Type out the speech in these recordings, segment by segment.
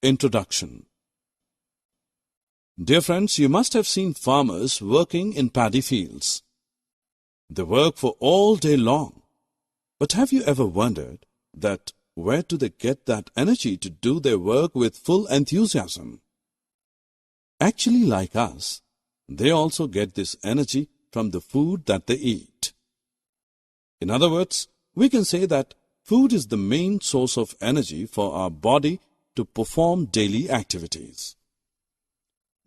Introduction. Dear friends, you must have seen farmers working in paddy fields. They work for all day long. But have you ever wondered that where do they get that energy to do their work with full enthusiasm? Actually, like us, they also get this energy from the food that they eat. In other words, we can say that food is the main source of energy for our body to perform daily activities.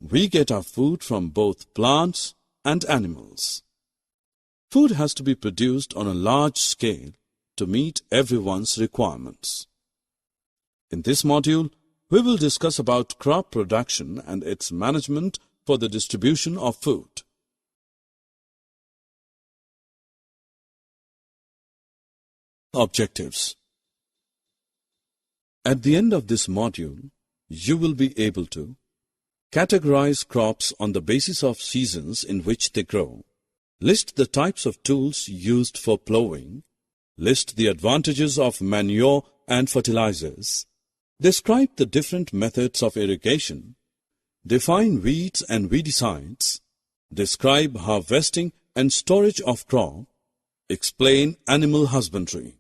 We get our food from both plants and animals. Food has to be produced on a large scale to meet everyone's requirements. In this module, we will discuss about crop production and its management for the distribution of food. Objectives. At the end of this module, you will be able to categorize crops on the basis of seasons in which they grow, list the types of tools used for plowing, list the advantages of manure and fertilizers, describe the different methods of irrigation, define weeds and weedicides, describe harvesting and storage of crop, explain animal husbandry.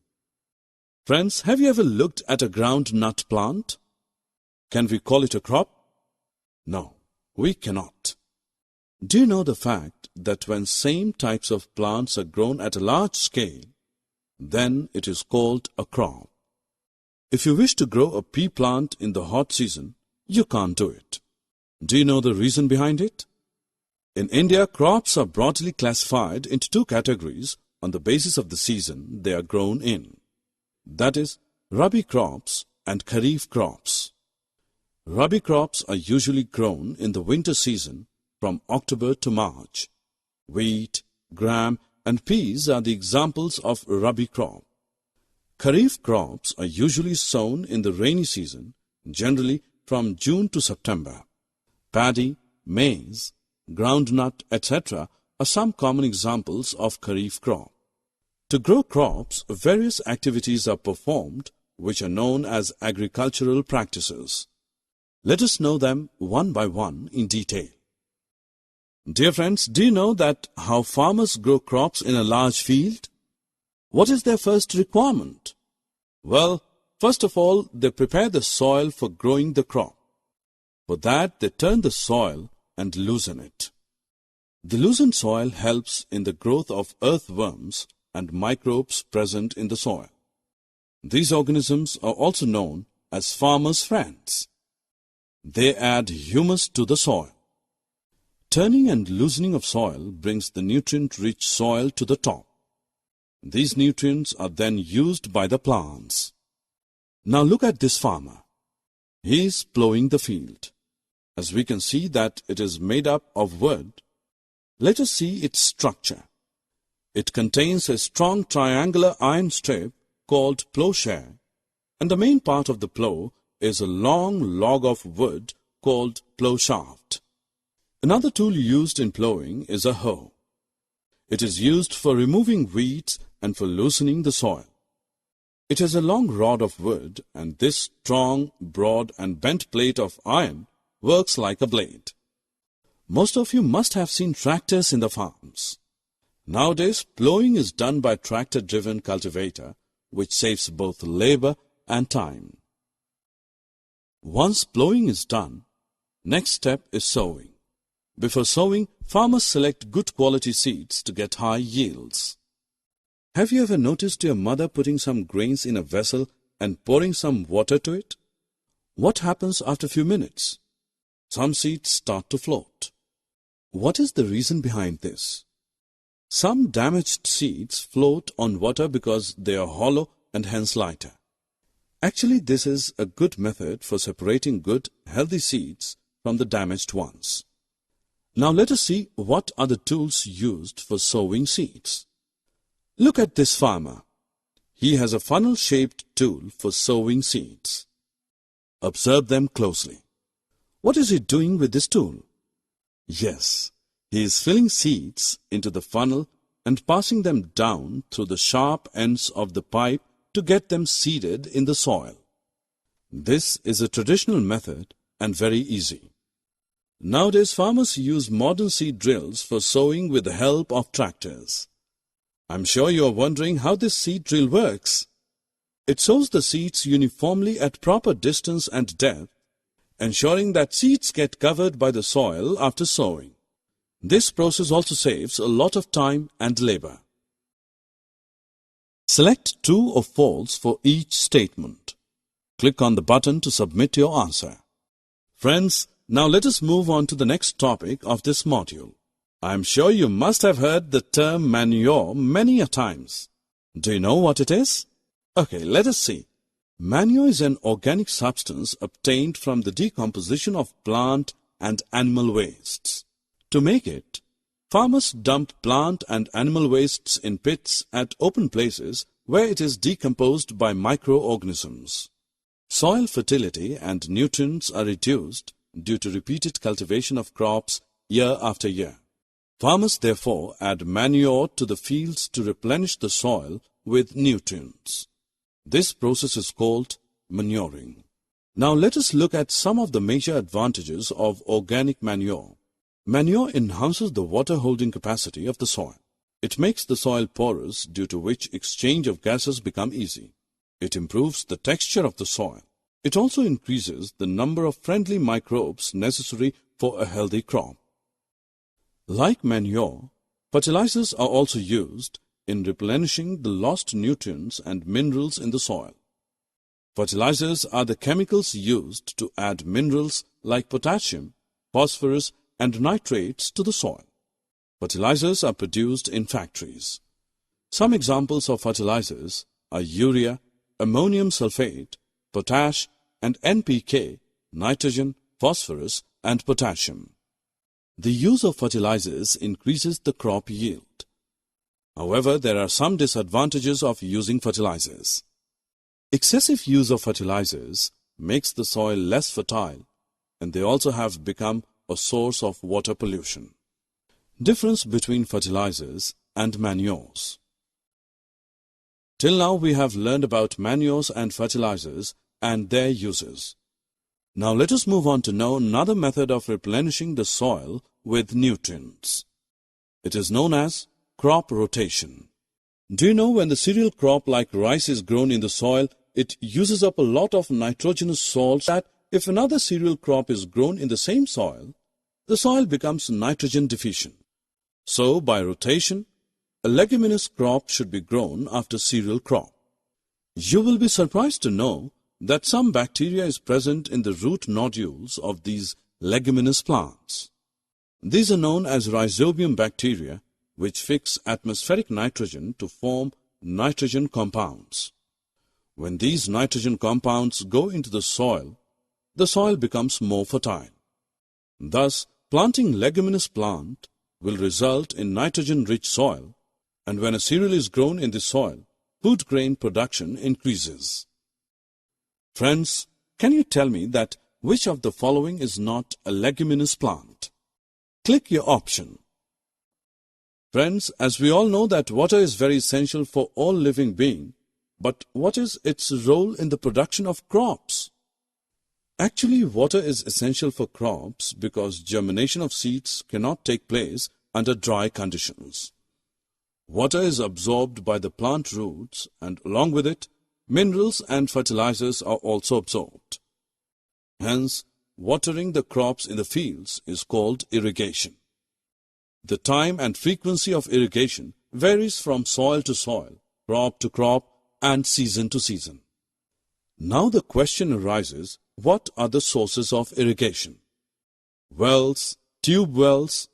Friends, have you ever looked at a groundnut plant? Can we call it a crop? No, we cannot. Do you know the fact that when same types of plants are grown at a large scale, then it is called a crop? If you wish to grow a pea plant in the hot season, you can't do it. Do you know the reason behind it? In India, crops are broadly classified into two categories on the basis of the season they are grown in. That is, Rabi crops and Kharif crops. Rabi crops are usually grown in the winter season from October to March. Wheat, gram and peas are the examples of Rabi crop. Kharif crops are usually sown in the rainy season, generally from June to September. Paddy, maize, groundnut, etc. are some common examples of Kharif crop. To grow crops, various activities are performed which are known as agricultural practices. Let us know them one by one in detail. Dear friends, do you know that how farmers grow crops in a large field? What is their first requirement? Well, first of all, they prepare the soil for growing the crop. For that, they turn the soil and loosen it. The loosened soil helps in the growth of earthworms and microbes present in the soil. These organisms are also known as farmers' friends. They add humus to the soil. Turning and loosening of soil brings the nutrient-rich soil to the top. These nutrients are then used by the plants. Now look at this farmer. He is plowing the field. As we can see that it is made up of wood, let us see its structure. It contains a strong triangular iron strip called plowshare, and the main part of the plow is a long log of wood called plow shaft. Another tool used in plowing is a hoe. It is used for removing weeds and for loosening the soil. It has a long rod of wood, and this strong, broad and bent plate of iron works like a blade. Most of you must have seen tractors in the farms. Nowadays, plowing is done by tractor-driven cultivator, which saves both labor and time. Once plowing is done, next step is sowing. Before sowing, farmers select good quality seeds to get high yields. Have you ever noticed your mother putting some grains in a vessel and pouring some water to it? What happens after a few minutes? Some seeds start to float. What is the reason behind this? Some damaged seeds float on water because they are hollow and hence lighter. Actually, this is a good method for separating good, healthy seeds from the damaged ones. Now let us see what are the tools used for sowing seeds. Look at this farmer. He has a funnel-shaped tool for sowing seeds. Observe them closely. What is he doing with this tool? Yes, he is filling seeds into the funnel and passing them down through the sharp ends of the pipe to get them seeded in the soil. This is a traditional method and very easy. Nowadays, farmers use modern seed drills for sowing with the help of tractors. I'm sure you are wondering how this seed drill works. It sows the seeds uniformly at proper distance and depth, ensuring that seeds get covered by the soil after sowing. This process also saves a lot of time and labor. Select true or false for each statement. Click on the button to submit your answer. Friends, now let us move on to the next topic of this module. I am sure you must have heard the term manure many a times. Do you know what it is? Okay, let us see. Manure is an organic substance obtained from the decomposition of plant and animal wastes. To make it, farmers dump plant and animal wastes in pits at open places where it is decomposed by microorganisms. Soil fertility and nutrients are reduced due to repeated cultivation of crops year after year. Farmers therefore add manure to the fields to replenish the soil with nutrients. This process is called manuring. Now let us look at some of the major advantages of organic manure. Manure enhances the water-holding capacity of the soil. It makes the soil porous, due to which exchange of gases become easy. It improves the texture of the soil. It also increases the number of friendly microbes necessary for a healthy crop. Like manure, fertilizers are also used in replenishing the lost nutrients and minerals in the soil. Fertilizers are the chemicals used to add minerals like potassium, phosphorus, and nitrates to the soil. Fertilizers are produced in factories. Some examples of fertilizers are urea, ammonium sulfate, potash, and NPK, nitrogen, phosphorus, and potassium. The use of fertilizers increases the crop yield. However, there are some disadvantages of using fertilizers. Excessive use of fertilizers makes the soil less fertile, and they also have become a source of water pollution. Difference between fertilizers and manures. Till now we have learned about manures and fertilizers and their uses. Now let us move on to know another method of replenishing the soil with nutrients. It is known as crop rotation. Do you know when the cereal crop like rice is grown in the soil, it uses up a lot of nitrogenous salts that if another cereal crop is grown in the same soil, the soil becomes nitrogen deficient. So, by rotation, a leguminous crop should be grown after cereal crop. You will be surprised to know that some bacteria is present in the root nodules of these leguminous plants. These are known as rhizobium bacteria, which fix atmospheric nitrogen to form nitrogen compounds. When these nitrogen compounds go into the soil becomes more fertile. Thus, planting leguminous plant will result in nitrogen-rich soil, and when a cereal is grown in this soil, food grain production increases. Friends, can you tell me that which of the following is not a leguminous plant? Click your option. Friends, as we all know that water is very essential for all living being, but what is its role in the production of crops? Actually, water is essential for crops because germination of seeds cannot take place under dry conditions. Water is absorbed by the plant roots, and along with it, minerals and fertilizers are also absorbed. Hence, watering the crops in the fields is called irrigation. The time and frequency of irrigation varies from soil to soil, crop to crop, and season to season. Now the question arises, what are the sources of irrigation? Wells, tube wells,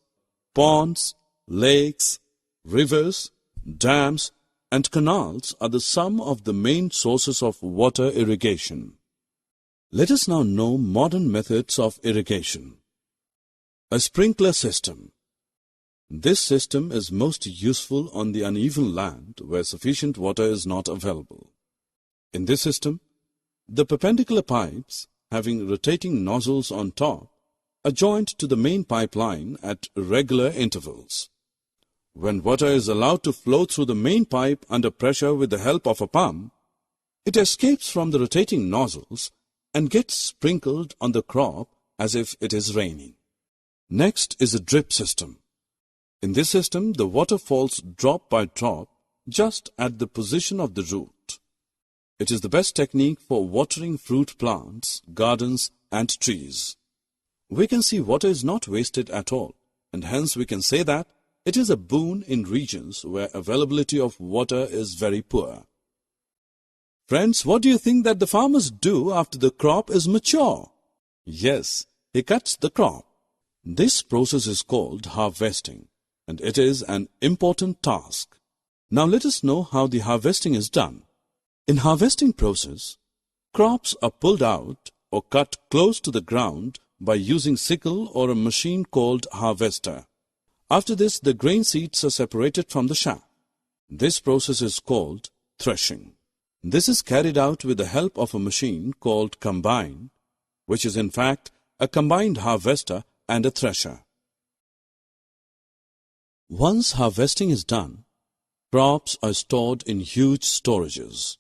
ponds, lakes, rivers, dams, and canals are some of the main sources of water irrigation. Let us now know modern methods of irrigation. A sprinkler system. This system is most useful on the uneven land where sufficient water is not available. In this system, the perpendicular pipes, having rotating nozzles on top, are joined to the main pipeline at regular intervals. When water is allowed to flow through the main pipe under pressure with the help of a pump, it escapes from the rotating nozzles and gets sprinkled on the crop as if it is raining. Next is a drip system. In this system, the water falls drop by drop just at the position of the root. It is the best technique for watering fruit plants, gardens, and trees. We can see water is not wasted at all, and hence we can say that it is a boon in regions where availability of water is very poor. Friends, what do you think that the farmers do after the crop is mature? Yes, he cuts the crop. This process is called harvesting, and it is an important task. Now let us know how the harvesting is done. In harvesting process, crops are pulled out or cut close to the ground by using sickle or a machine called harvester. After this, the grain seeds are separated from the chaff. This process is called threshing. This is carried out with the help of a machine called combine, which is in fact a combined harvester and a thresher. Once harvesting is done, crops are stored in huge storages.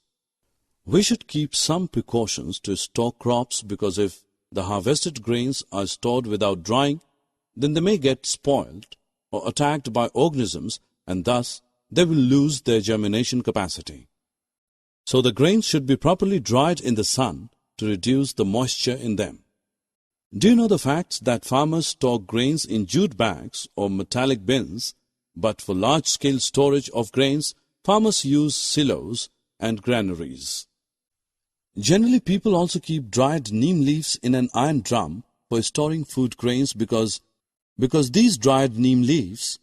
We should keep some precautions to store crops because if the harvested grains are stored without drying, then they may get spoiled or attacked by organisms, and thus they will lose their germination capacity. So the grains should be properly dried in the sun to reduce the moisture in them. Do you know the fact that farmers store grains in jute bags or metallic bins, but for large-scale storage of grains, farmers use silos and granaries. Generally, people also keep dried neem leaves in an iron drum for storing food grains because these dried neem leaves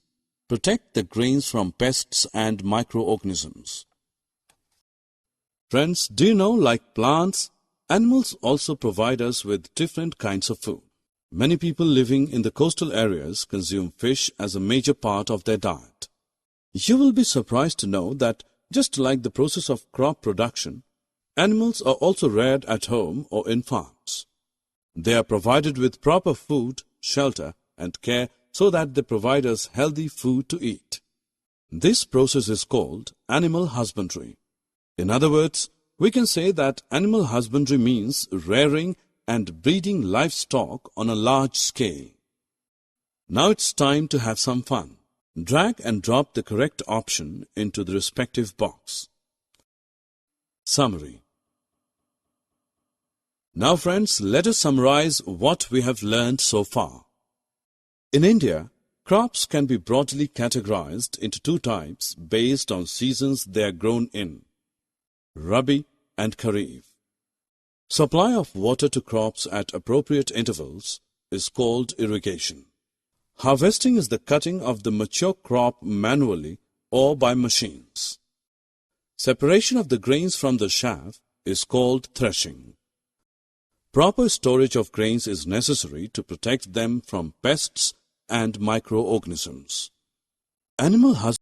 protect the grains from pests and microorganisms. Friends, do you know, like plants, animals also provide us with different kinds of food. Many people living in the coastal areas consume fish as a major part of their diet. You will be surprised to know that just like the process of crop production, animals are also reared at home or in farms. They are provided with proper food, shelter, and care so that they provide us healthy food to eat. This process is called animal husbandry. In other words, we can say that animal husbandry means rearing and breeding livestock on a large scale. Now it's time to have some fun. Drag and drop the correct option into the respective box. Summary. Now friends, let us summarize what we have learned so far. In India, crops can be broadly categorized into two types based on seasons they are grown in: Rabi and Kharif. Supply of water to crops at appropriate intervals is called irrigation. Harvesting is the cutting of the mature crop manually or by machines. Separation of the grains from the chaff is called threshing. Proper storage of grains is necessary to protect them from pests and microorganisms. Animal husbandry